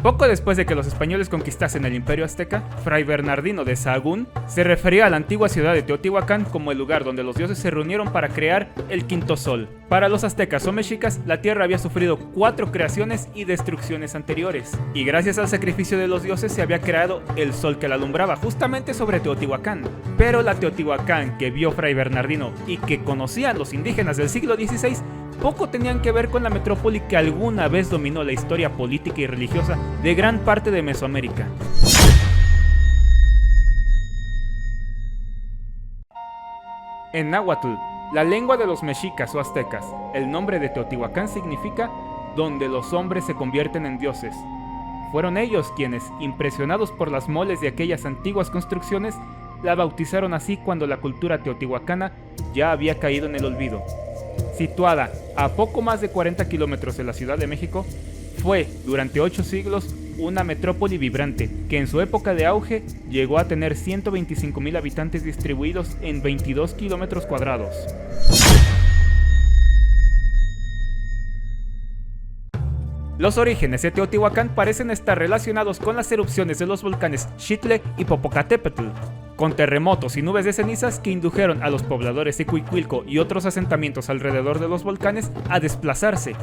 Poco después de que los españoles conquistasen el Imperio Azteca, Fray Bernardino de Sahagún se refería a la antigua ciudad de Teotihuacán como el lugar donde los dioses se reunieron para crear el quinto sol. Para los aztecas o mexicas, la tierra había sufrido 4 creaciones y destrucciones anteriores, y gracias al sacrificio de los dioses se había creado el sol que la alumbraba justamente sobre Teotihuacán. Pero la Teotihuacán que vio Fray Bernardino y que conocían los indígenas del siglo XVI poco tenían que ver con la metrópoli que alguna vez dominó la historia política y religiosa de gran parte de Mesoamérica. En náhuatl, la lengua de los mexicas o aztecas, el nombre de Teotihuacán significa donde los hombres se convierten en dioses. Fueron ellos quienes, impresionados por las moles de aquellas antiguas construcciones, la bautizaron así cuando la cultura teotihuacana ya había caído en el olvido. Situada a poco más de 40 kilómetros de la Ciudad de México, fue durante 8 siglos una metrópoli vibrante que en su época de auge llegó a tener 125,000 habitantes distribuidos en 22 kilómetros cuadrados. Los orígenes de Teotihuacán parecen estar relacionados con las erupciones de los volcanes Xitle y Popocatépetl, con terremotos y nubes de cenizas que indujeron a los pobladores de Cuicuilco y otros asentamientos alrededor de los volcanes a desplazarse.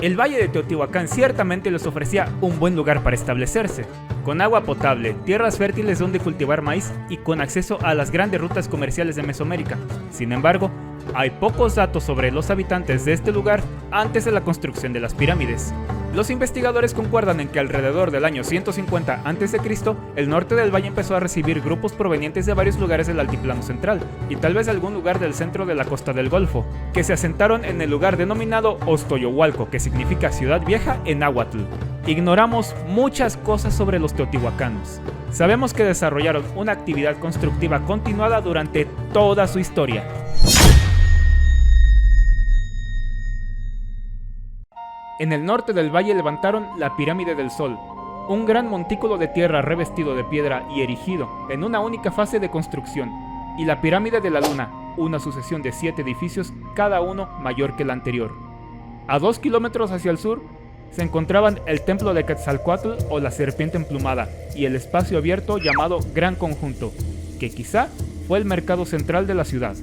El valle de Teotihuacán ciertamente les ofrecía un buen lugar para establecerse, con agua potable, tierras fértiles donde cultivar maíz y con acceso a las grandes rutas comerciales de Mesoamérica. Sin embargo, hay pocos datos sobre los habitantes de este lugar antes de la construcción de las pirámides. Los investigadores concuerdan en que alrededor del año 150 a.C., el norte del valle empezó a recibir grupos provenientes de varios lugares del altiplano central, y tal vez de algún lugar del centro de la costa del Golfo, que se asentaron en el lugar denominado Ostoyohualco, que significa ciudad vieja en náhuatl. Ignoramos muchas cosas sobre los teotihuacanos. Sabemos que desarrollaron una actividad constructiva continuada durante toda su historia. En el norte del valle levantaron la Pirámide del Sol, un gran montículo de tierra revestido de piedra y erigido en una única fase de construcción, y la Pirámide de la Luna, una sucesión de 7 edificios, cada uno mayor que el anterior. A 2 kilómetros hacia el sur se encontraban el Templo de Quetzalcóatl o la Serpiente Emplumada y el espacio abierto llamado Gran Conjunto, que quizá fue el mercado central de la ciudad.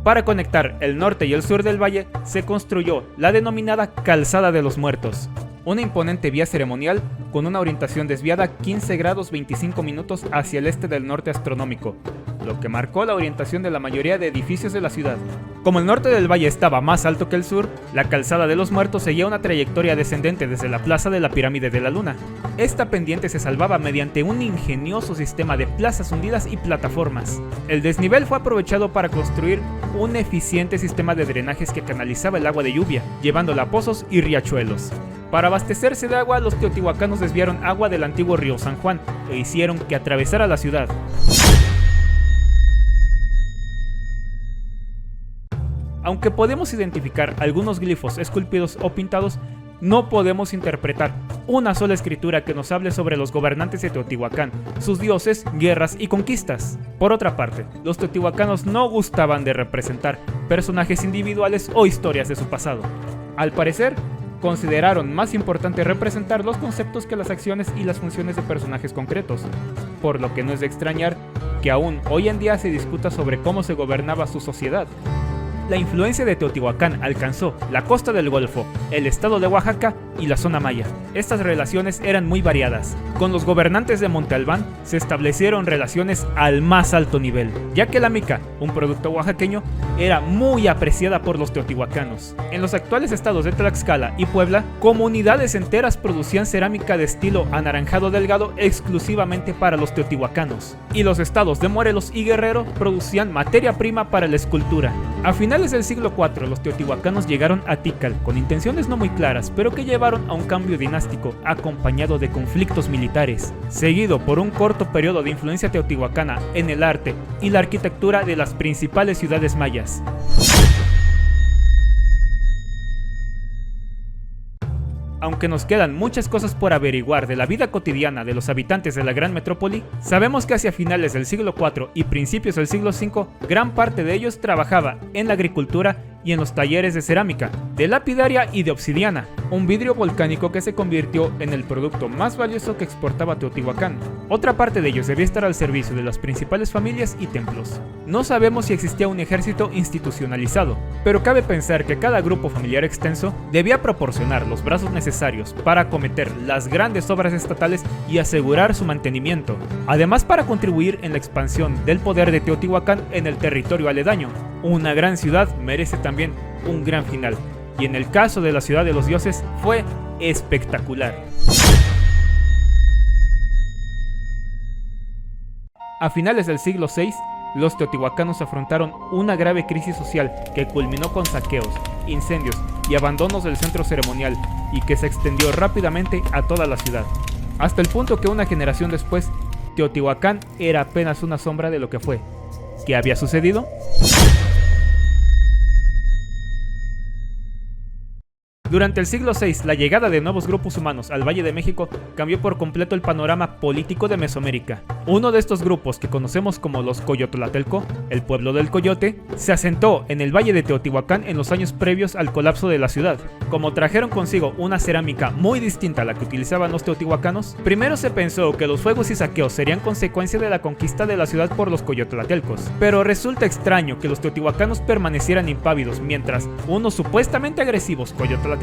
Para conectar el norte y el sur del valle se construyó la denominada Calzada de los Muertos, una imponente vía ceremonial con una orientación desviada 15 grados 25 minutos hacia el este del norte astronómico, lo que marcó la orientación de la mayoría de edificios de la ciudad. Como el norte del valle estaba más alto que el sur, la Calzada de los Muertos seguía una trayectoria descendente desde la plaza de la Pirámide de la Luna. Esta pendiente se salvaba mediante un ingenioso sistema de plazas hundidas y plataformas. El desnivel fue aprovechado para construir un eficiente sistema de drenajes que canalizaba el agua de lluvia, llevándola a pozos y riachuelos. Para abastecerse de agua, los teotihuacanos desviaron agua del antiguo río San Juan e hicieron que atravesara la ciudad. Aunque podemos identificar algunos glifos esculpidos o pintados, no podemos interpretar una sola escritura que nos hable sobre los gobernantes de Teotihuacán, sus dioses, guerras y conquistas. Por otra parte, los teotihuacanos no gustaban de representar personajes individuales o historias de su pasado. Al parecer, consideraron más importante representar los conceptos que las acciones y las funciones de personajes concretos, por lo que no es de extrañar que aún hoy en día se discuta sobre cómo se gobernaba su sociedad. La influencia de Teotihuacán alcanzó la costa del Golfo, el estado de Oaxaca y la zona maya. Estas relaciones eran muy variadas. Con los gobernantes de Monte Albán se establecieron relaciones al más alto nivel, ya que la mica, un producto oaxaqueño, era muy apreciada por los teotihuacanos. En los actuales estados de Tlaxcala y Puebla, comunidades enteras producían cerámica de estilo anaranjado delgado exclusivamente para los teotihuacanos. Y los estados de Morelos y Guerrero producían materia prima para la escultura. A finales del siglo IV, los teotihuacanos llegaron a Tikal con intenciones no muy claras, pero que llevaron a un cambio dinástico acompañado de conflictos militares, seguido por un corto periodo de influencia teotihuacana en el arte y la arquitectura de las principales ciudades mayas. Aunque nos quedan muchas cosas por averiguar de la vida cotidiana de los habitantes de la gran metrópoli, sabemos que hacia finales del siglo IV y principios del siglo V, gran parte de ellos trabajaba en la agricultura y en los talleres de cerámica, de lapidaria y de obsidiana, un vidrio volcánico que se convirtió en el producto más valioso que exportaba Teotihuacán. Otra parte de ellos debía estar al servicio de las principales familias y templos. No sabemos si existía un ejército institucionalizado, pero cabe pensar que cada grupo familiar extenso debía proporcionar los brazos necesarios para acometer las grandes obras estatales y asegurar su mantenimiento, además para contribuir en la expansión del poder de Teotihuacán en el territorio aledaño. Una gran ciudad merece también un gran final, y en el caso de la ciudad de los dioses fue espectacular. A finales del siglo VI, los teotihuacanos afrontaron una grave crisis social que culminó con saqueos, incendios y abandonos del centro ceremonial, y que se extendió rápidamente a toda la ciudad, hasta el punto que una generación después, Teotihuacán era apenas una sombra de lo que fue. ¿Qué había sucedido? Durante el siglo VI, la llegada de nuevos grupos humanos al Valle de México cambió por completo el panorama político de Mesoamérica. Uno de estos grupos, que conocemos como los Coyotlatelco, el pueblo del coyote, se asentó en el Valle de Teotihuacán en los años previos al colapso de la ciudad. Como trajeron consigo una cerámica muy distinta a la que utilizaban los teotihuacanos, primero se pensó que los fuegos y saqueos serían consecuencia de la conquista de la ciudad por los coyotlatelcos, pero resulta extraño que los teotihuacanos permanecieran impávidos mientras unos supuestamente agresivos coyotlatelcos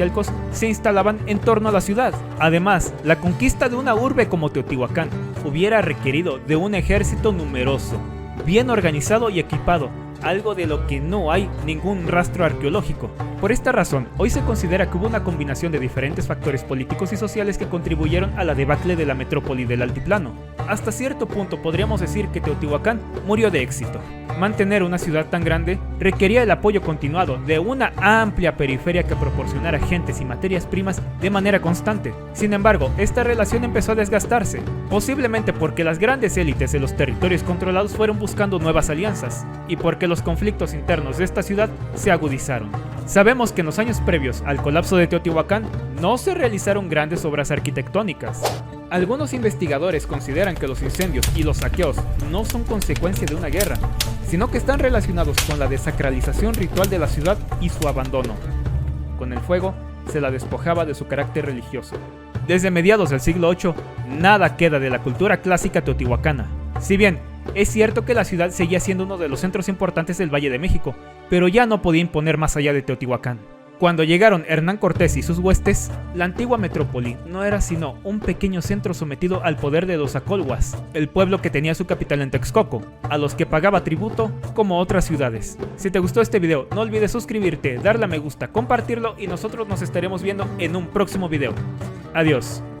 se instalaban en torno a la ciudad. Además, la conquista de una urbe como Teotihuacán hubiera requerido de un ejército numeroso, bien organizado y equipado, algo de lo que no hay ningún rastro arqueológico. Por esta razón, hoy se considera que hubo una combinación de diferentes factores políticos y sociales que contribuyeron a la debacle de la metrópoli del altiplano. Hasta cierto punto podríamos decir que Teotihuacán murió de éxito. Mantener una ciudad tan grande requería el apoyo continuado de una amplia periferia que proporcionara gentes y materias primas de manera constante. Sin embargo, esta relación empezó a desgastarse, posiblemente porque las grandes élites de los territorios controlados fueron buscando nuevas alianzas, y porque los conflictos internos de esta ciudad se agudizaron. Sabemos que en los años previos al colapso de Teotihuacán no se realizaron grandes obras arquitectónicas. Algunos investigadores consideran que los incendios y los saqueos no son consecuencia de una guerra, sino que están relacionados con la desacralización ritual de la ciudad y su abandono. Con el fuego se la despojaba de su carácter religioso. Desde mediados del siglo VIII, nada queda de la cultura clásica teotihuacana. Si bien es cierto que la ciudad seguía siendo uno de los centros importantes del Valle de México, pero ya no podía imponer más allá de Teotihuacán. Cuando llegaron Hernán Cortés y sus huestes, la antigua metrópoli no era sino un pequeño centro sometido al poder de los acolhuas, el pueblo que tenía su capital en Texcoco, a los que pagaba tributo como otras ciudades. Si te gustó este video, no olvides suscribirte, darle a me gusta, compartirlo y nosotros nos estaremos viendo en un próximo video. Adiós.